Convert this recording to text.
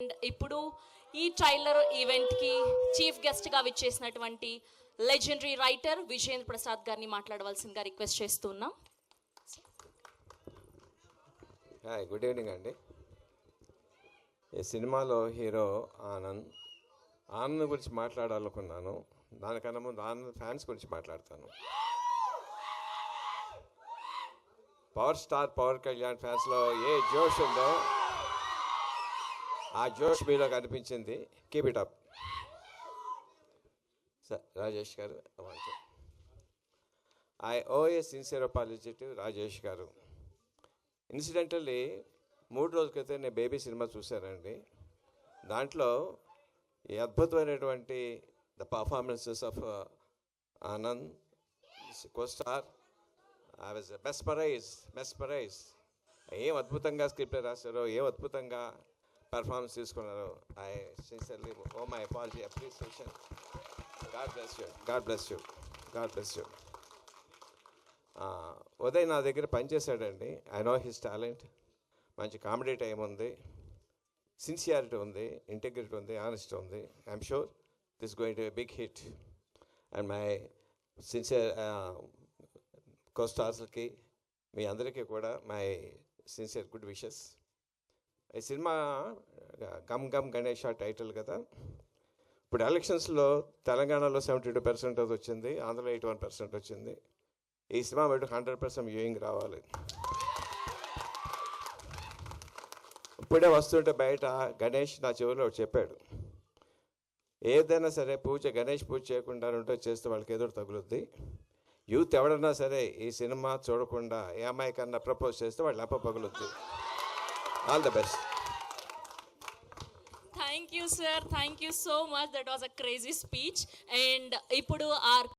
ఇప్పుడు ఈ ట్రైలర్ ఈవెంట్కి చీఫ్ గెస్ట్గా విచ్చేసినటువంటి లెజెండరీ రైటర్ విజేంద్ర ప్రసాద్ గారిని మాట్లాడవలసిందిగా రిక్వెస్ట్ చేస్తున్నాం. హాయ్, గుడ్ ఈవినింగ్ అండి. ఈ సినిమాలో హీరో ఆనంద్ గురించి మాట్లాడాలనుకున్నాను. దానికన్నా ముందు ఆనంద్ ఫ్యాన్స్ గురించి మాట్లాడతాను. పవర్ స్టార్ పవన్ కళ్యాణ్ ఫ్యాన్స్లో ఏ జోష్ ఉందో ఆ జోష్ మీలో కనిపించింది. Keep it up sir. Rajesh garu, I owe a sincere apology to Rajesh garu. Incidentally 3 రోజుల క్రితం నేను బేబీ సినిమా చూశానండి. దాంట్లో ఈ అద్భుతమైనటువంటి the performances of Anand costar, I was mesmerised. ఏం అద్భుతంగా స్క్రిప్ట్ రాశారో, ఏం అద్భుతంగా పర్ఫార్మెన్స్ తీసుకున్నారు. I sincerely owe my apology, appreciation. God bless you. Uday నా దగ్గర పనిచేశాడండి. I know his talent. మంచి కామెడీ టైం ఉంది, సిన్సియారిటీ ఉంది, ఇంటెగ్రిటీ ఉంది, ఆనెస్టీ ఉంది. I'm sure this going to be big hit. And my sincere కోస్టార్స్కి, మీ అందరికీ కూడా మై సిన్సియర్ గుడ్ విషెస్. ఈ సినిమా గమ్ గమ్ గణేష్ టైటిల్ కదా. ఇప్పుడు ఎలక్షన్స్లో తెలంగాణలో 72% అది వచ్చింది, ఆంధ్రలో 81% వచ్చింది. ఈ సినిమా బయట 100% వ్యూయింగ్ రావాలి. ఇప్పుడే వస్తుంటే బయట గణేష్ నా చెవిలో చెప్పాడు, ఏదైనా సరే గణేష్ పూజ చేయకుండా ఉంటే చేస్తే వాళ్ళకి ఏదో తగులుద్ది. యూత్ ఎవడన్నా సరే ఈ సినిమా చూడకుండా ఏ అమ్మాయి కన్నా ప్రపోజ్ చేస్తే వాళ్ళు అప్ప పగులుద్ది. All the best. Thank you sir, thank you so much. That was a crazy speech. And ఇప్పుడు ఆర్